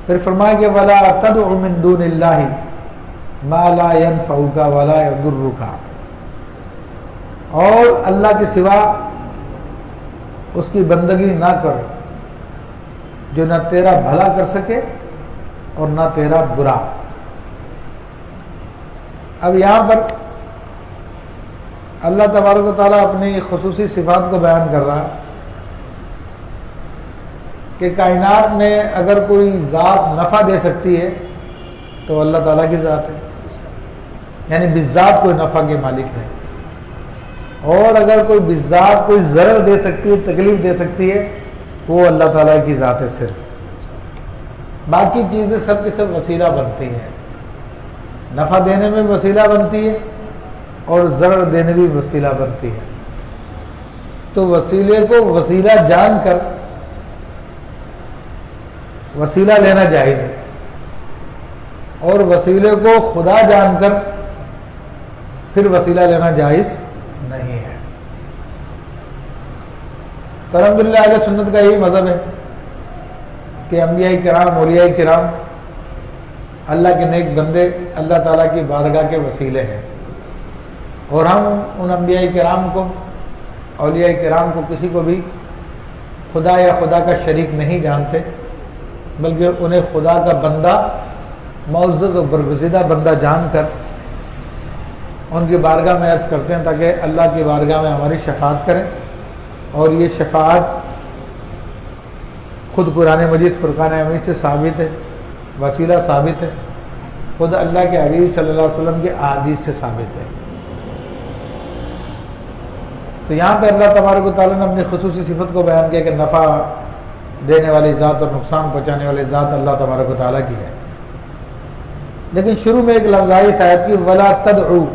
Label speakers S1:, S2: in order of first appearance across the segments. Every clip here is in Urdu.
S1: پھر فرمایا کہ وَلَا تَدْعُ مِن دُونِ اللَّهِ مَا لَا يَنفَعُكَ وَلَا يَضُرُّكَ، اور اللہ کے سوا اس کی بندگی نہ کر جو نہ تیرا بھلا کر سکے اور نہ تیرا برا۔ اب یہاں پر اللہ تبارک و تعالیٰ اپنی خصوصی صفات کو بیان کر رہا ہے کہ کائنات میں اگر کوئی ذات نفع دے سکتی ہے تو اللہ تعالیٰ کی ذات ہے، یعنی بالذات کوئی نفع کے مالک ہے، اور اگر کوئی بالذات کوئی ضرر دے سکتی ہے، تکلیف دے سکتی ہے، وہ اللہ تعالیٰ کی ذات ہے صرف۔ باقی چیزیں سب کی سب وسیلہ بنتی ہیں، نفع دینے میں وسیلہ بنتی ہے اور ضرر دینے بھی وسیلہ بنتی ہے۔ تو وسیلے کو وسیلہ جان کر وسیلہ لینا جائز ہے، اور وسیلے کو خدا جان کر پھر وسیلہ لینا جائز نہیں ہے۔ تو الحمدللہ اہل سنت کا یہی مذہب ہے کہ انبیاء کرام، اولیاء کرام اللہ کے نیک بندے اللہ تعالیٰ کی بارگاہ کے وسیلے ہیں، اور ہم ان انبیاء کرام کو، اولیاء کرام کو کسی کو بھی خدا یا خدا کا شریک نہیں جانتے، بلکہ انہیں خدا کا بندہ، معزز و برگزیدہ بندہ جان کر ان کی بارگاہ میں عرض کرتے ہیں تاکہ اللہ کی بارگاہ میں ہماری شفاعت کریں۔ اور یہ شفاعت خود قرآن مجید فرقان حمید سے ثابت ہے، وسیلہ ثابت ہے، خود اللہ کے حبیب صلی اللہ علیہ وسلم کے احادیث سے ثابت ہے۔ تو یہاں پہ اللہ تبارک و تعالیٰ نے اپنی خصوصی صفت کو بیان کیا کہ نفع دینے والی ذات اور نقصان پہنچانے والی ذات اللہ تبارک و تعالیٰ کی ہے۔ لیکن شروع میں ایک لفظ آئی اس آیت کی وَلَا تَدْعُ،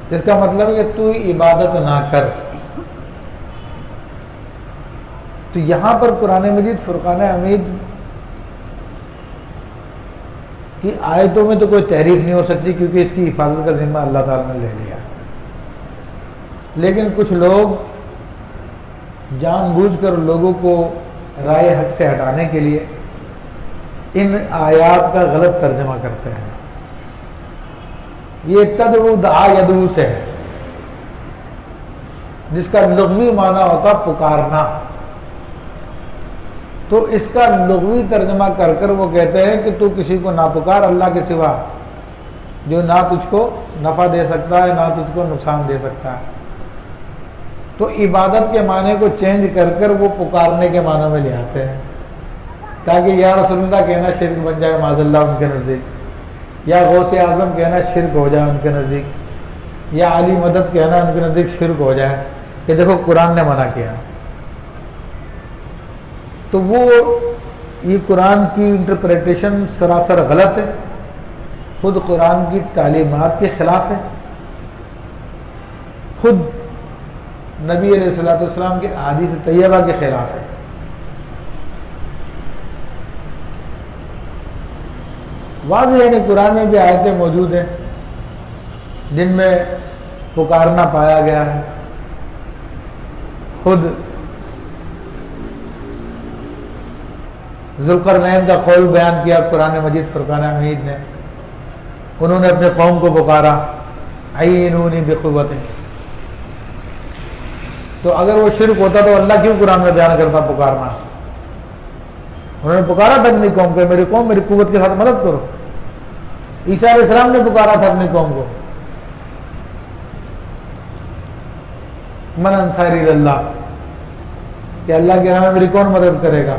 S1: جس کا مطلب ہے کہ تو عبادت نہ کر۔ تو یہاں پر قرآن مجید فرقان حمید کی آیتوں میں تو کوئی تحریف نہیں ہو سکتی، کیونکہ اس کی حفاظت کا ذمہ اللہ تعالیٰ نے لے لیا، لیکن کچھ لوگ جان بوجھ کر لوگوں کو رائے حق سے ہٹانے کے لیے ان آیات کا غلط ترجمہ کرتے ہیں۔ یہ تدعو دعا یدعو سے ہے، جس کا لغوی معنی ہوتا پکارنا، تو اس کا لغوی ترجمہ کر کر وہ کہتے ہیں کہ تو کسی کو نہ پکار اللہ کے سوا، جو نہ تجھ کو نفع دے سکتا ہے نہ تجھ کو نقصان دے سکتا ہے۔ تو عبادت کے معنی کو چینج کر کر وہ پکارنے کے معنی میں لے آتے ہیں، تاکہ یا رسول اللہ کہنا شرک بن جائے معاذ اللہ ان کے نزدیک، یا غوث اعظم کہنا شرک ہو جائے ان کے نزدیک، یا علی مدد کہنا ان کے نزدیک شرک ہو جائے کہ دیکھو قرآن نے منع کیا۔ تو وہ یہ قرآن کی انٹرپریٹیشن سراسر غلط ہے، خود قرآن کی تعلیمات کے خلاف ہے، خود نبی علیہ الصلوۃ والسلام کے احادیث طیبہ کے خلاف ہے۔ واضح یعنی قرآن میں بھی آیتیں موجود ہیں جن میں پکارنا پایا گیا ہے۔ خود ذوالقرنین کا قول بیان کیا قرآن مجید فرقان حمید نے، انہوں نے اپنے قوم کو پکارا عینونی بقوت۔ تو اگر وہ شرک ہوتا تو اللہ کیوں قرآن میں بیان کرتا پکارنا؟ انہوں نے پکارا تھا اپنی قوم کو، میری قوم میری قوت کے ساتھ مدد کرو۔ عیسیٰ علیہ السلام نے پکارا تھا اپنی قوم کو من انصاری اللہ، کہ اللہ کے راہ میں میری کون مدد کرے گا؟